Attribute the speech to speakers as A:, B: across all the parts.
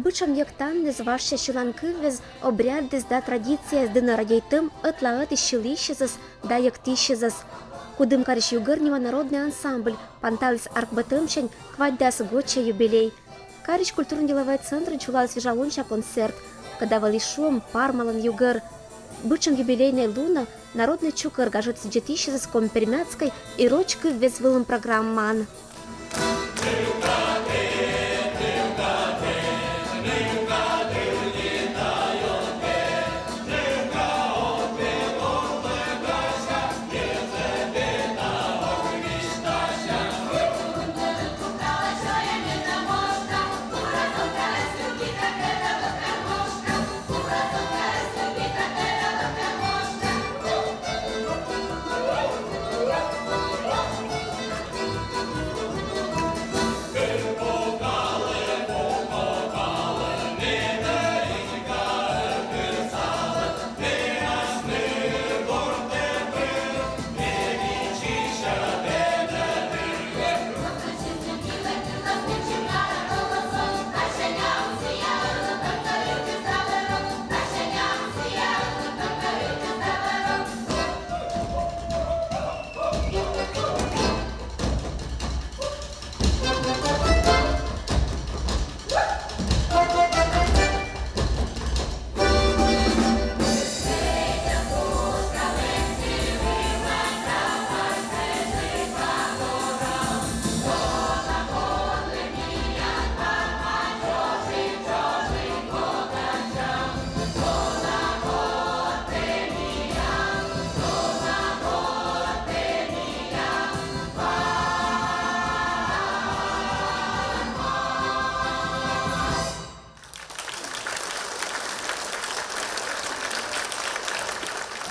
A: Обычам яктан не зважся щеланки вез обряд да традиция с дына радейтым ытлаыт ищелищезас да яктищезас. Кудым кариш югырнева народный ансамбль панталис аркбатымшень кваддас гоча юбилей. Кариш культурно-деловой центр чула свежалунча концерт, когда валишом пармалан югыр. Бычам юбилейной луна народный чукыр гажет сидетищезас компермятской и рочкой вез вылым программан.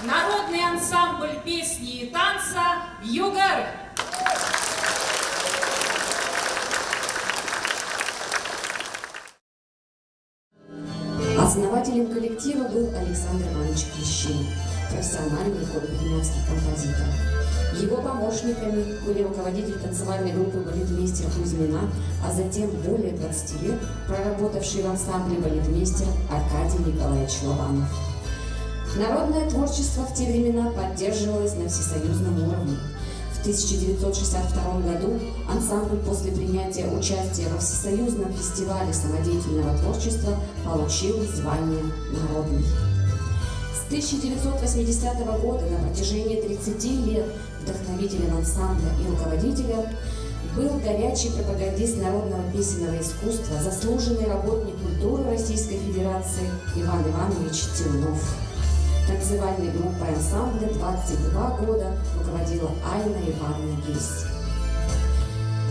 B: Народный ансамбль песни и танца «Югар».
C: Основателем коллектива был Александр Иванович Клещин, профессиональный пермяцкий композитор. Его помощниками были руководитель танцевальной группы балетмейстер Кузьмина, а затем более 20 лет проработавший в ансамбле балетмейстер Аркадий Николаевич Лобанов. Народное творчество в те времена поддерживалось на всесоюзном уровне. В 1962 году ансамбль после принятия участия во Всесоюзном фестивале самодеятельного творчества получил звание «Народный». С 1980 года на протяжении 30 лет вдохновителем ансамбля и руководителем был горячий пропагандист народного песенного искусства, заслуженный работник культуры Российской Федерации Иван Иванович Темнов. Танцевальной группой ансамбля 22 года руководила Айна Ивановна Гесть.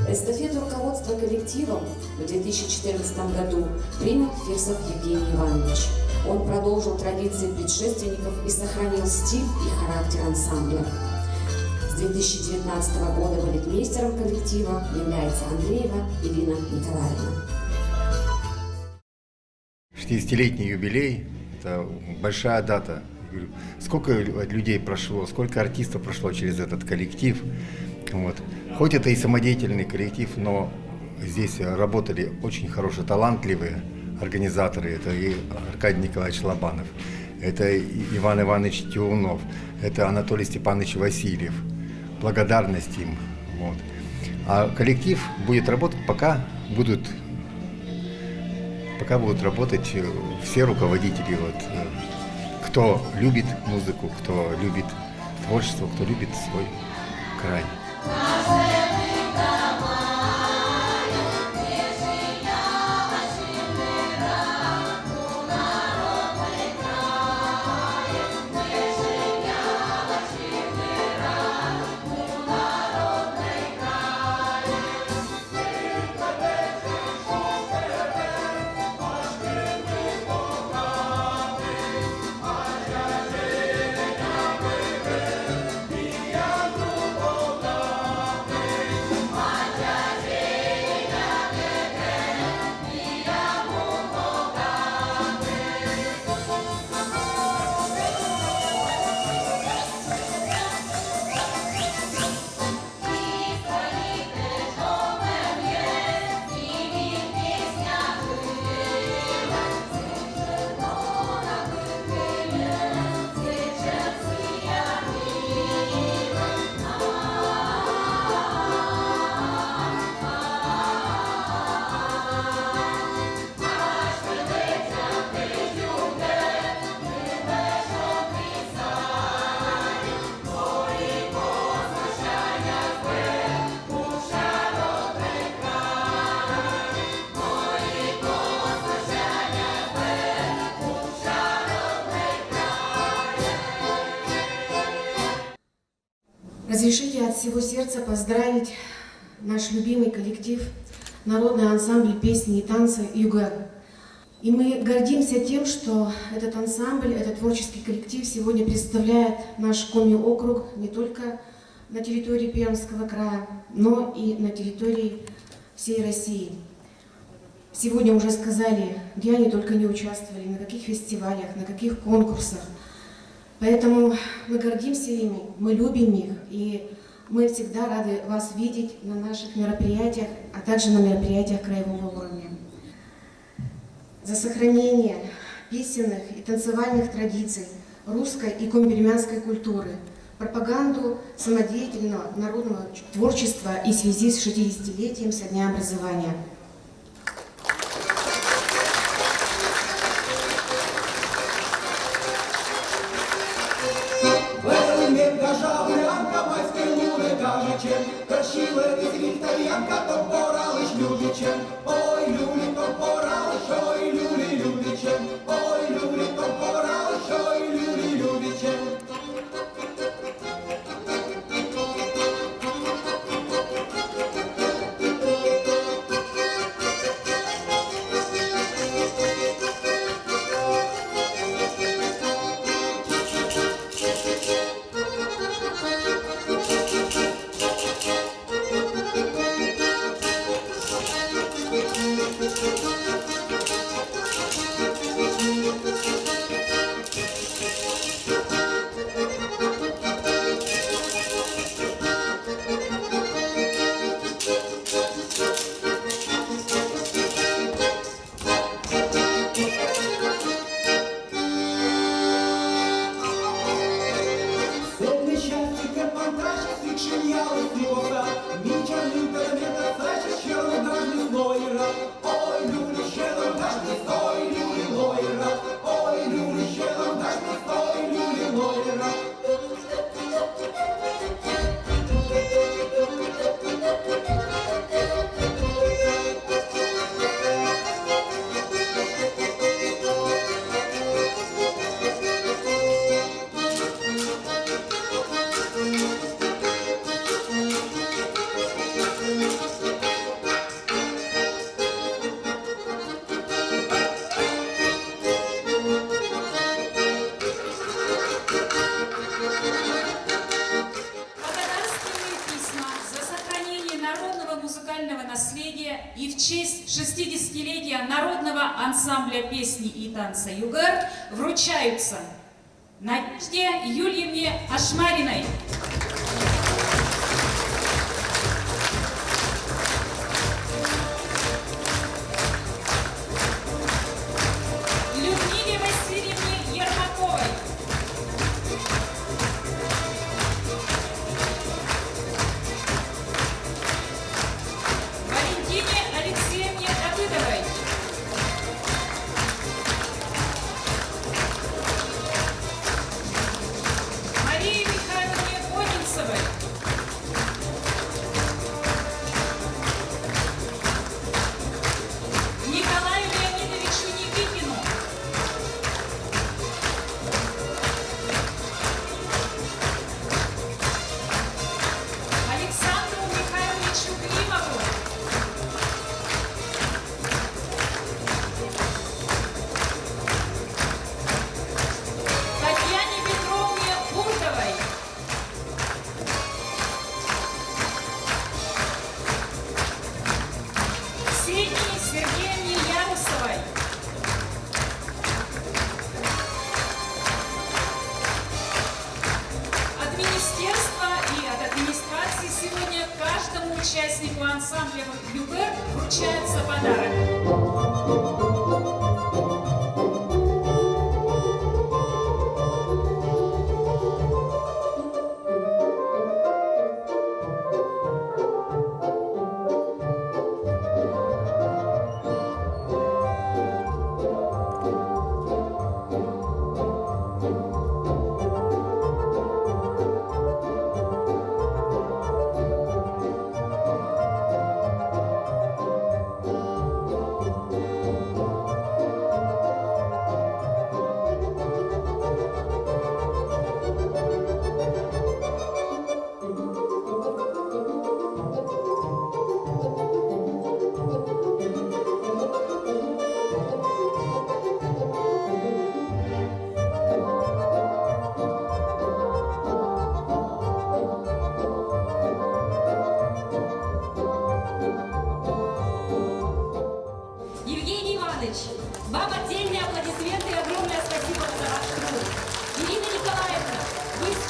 C: Эстафету руководства коллективом в 2014 году принял Фирсов Евгений Иванович. Он продолжил традиции предшественников и сохранил стиль и характер ансамбля. С 2019 года балетмейстером коллектива является Андреева Ирина Николаевна.
D: 60-летний юбилей – это большая дата. Сколько людей прошло, сколько артистов прошло через этот коллектив. Вот. Хоть это и самодеятельный коллектив, но здесь работали очень хорошие, талантливые организаторы. Это и Аркадий Николаевич Лобанов, это Иван Иванович Тиунов, это Анатолий Степанович Васильев. Благодарность им. Вот. А коллектив будет работать, пока будут работать все руководители. Вот, кто любит музыку, кто любит творчество, кто любит свой край.
E: Разрешите от всего сердца поздравить наш любимый коллектив, народный ансамбль песни и танца «Югар». И мы гордимся тем, что этот ансамбль, этот творческий коллектив сегодня представляет наш Коми округ не только на территории Пермского края, но и на территории всей России. Сегодня уже сказали, где они только не участвовали, на каких фестивалях, на каких конкурсах. Поэтому мы гордимся ими, мы любим их, и мы всегда рады вас видеть на наших мероприятиях, а также на мероприятиях краевого уровня. За сохранение песенных и танцевальных традиций русской и комбермянской культуры, пропаганду самодеятельного народного творчества и в связи с 60-летием со дня образования.
F: Красивая вегетаріанка, то поралиш любічем. Ой, люлі, то поралиш, ой, люлі, любічем. Ой, люлі, то поралиш, ой, люлі, любічем.
B: И в честь 60-летия народного ансамбля песни и танца «Югар» вручаются Надежде Юльевне Ашмариной, Людмиле Васильевне Ермаковой, Валентине Алексеевне Давыдовой, Марии Михайловне Одинцевой, Николаю Леонидовичу Никитину, Александру Михайловичу Климову, Татьяне Петровне Бурдовой, Ксении Сергеевне Ярусовой, от министерства и от администрации сегодня каждому участнику ансамбля «Югар» вручается подарок.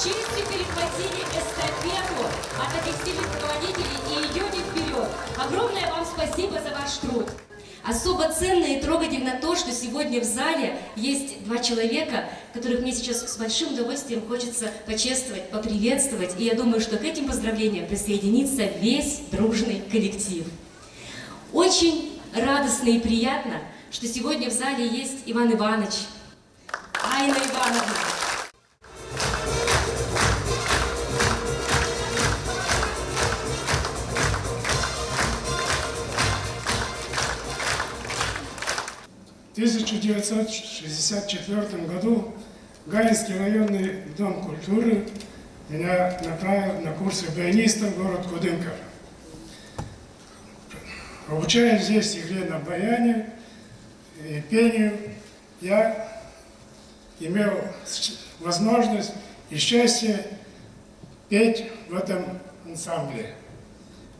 B: честью перехватили эстафету от этих сильных руководителей и идете вперед. Огромное вам спасибо за ваш труд. Особо ценно и трогательно то, что сегодня в зале есть два человека, которых мне сейчас с большим удовольствием хочется почествовать, поприветствовать. И я думаю, что к этим поздравлениям присоединится весь дружный коллектив. Очень радостно и приятно, что сегодня в зале есть Иван Иванович, Айна Ивановна.
G: В 1964 году Гаинский районный дом культуры меня направил на курсы баяниста в город Кудымкар. Обучаясь здесь игре на баяне и пению, я имел возможность и счастье петь в этом ансамбле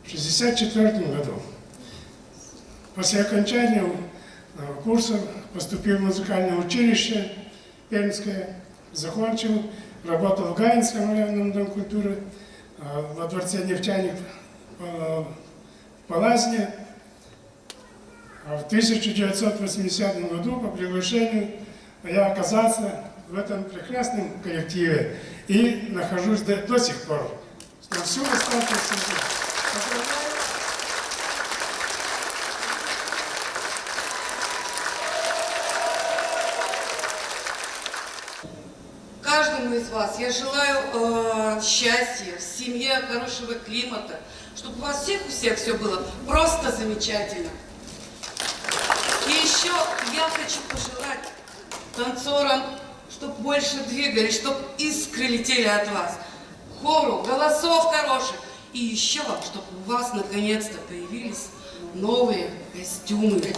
G: в 1964 году. После окончания курса поступил в музыкальное училище Пермское, закончил, работал в Гаинском районном доме культуры, во дворце нефтяник в Палазне. А в 1980 году по приглашению я оказался в этом прекрасном коллективе и нахожусь до сих пор. На всю оставшуюся жизнь.
H: Каждому из вас я желаю счастья, в семье, хорошего климата, чтобы у вас всех все было просто замечательно. И еще я хочу пожелать танцорам, чтобы больше двигались, чтобы искры летели от вас, хору, голосов хороших. И еще, чтобы у вас наконец-то появились новые костюмы.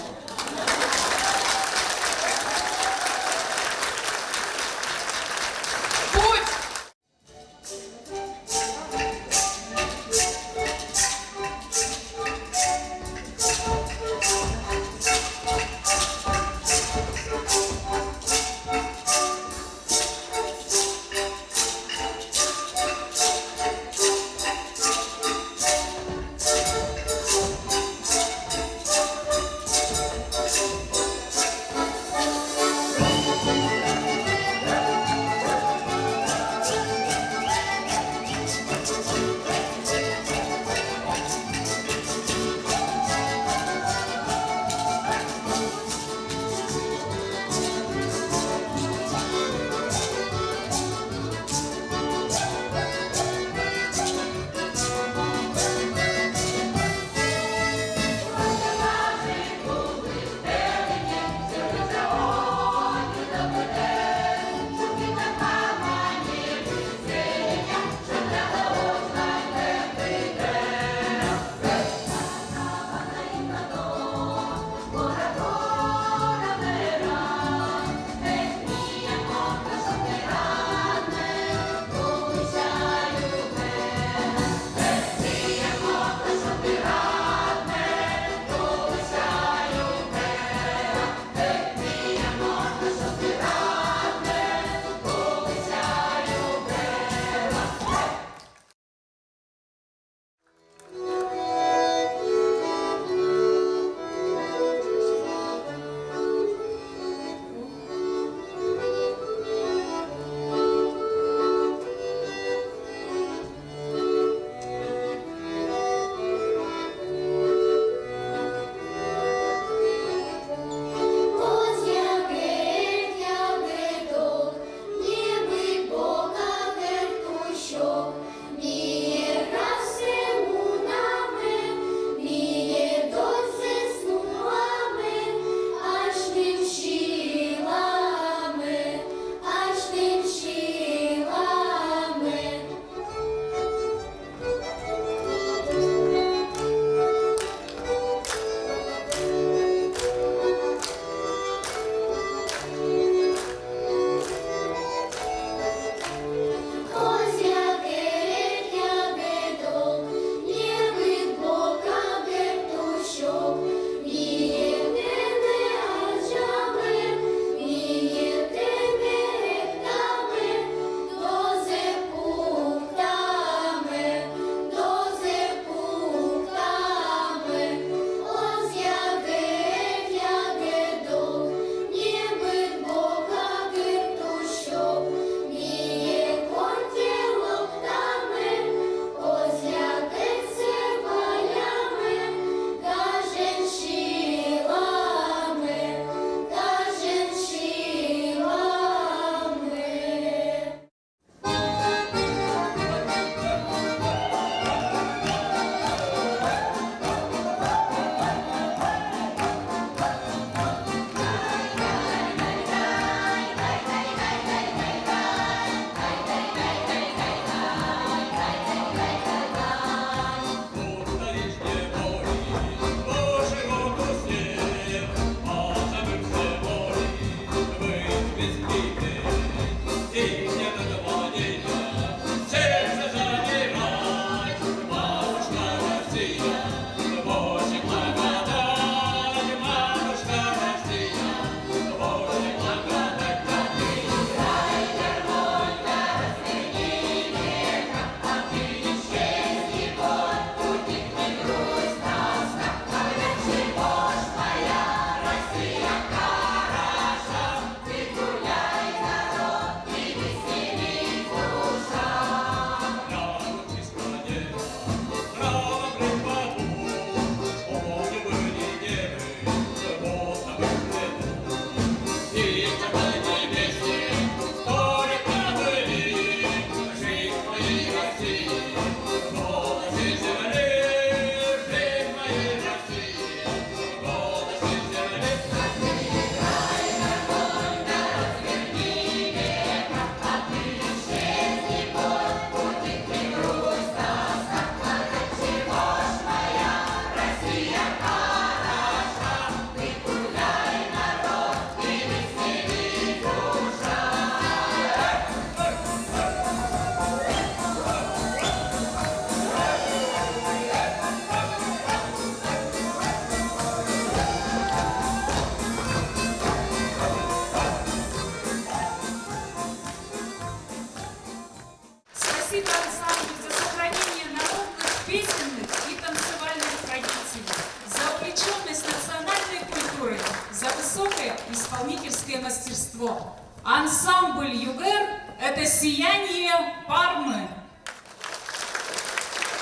I: высокое исполнительское мастерство. Ансамбль «Югер» — это сияние Пармы.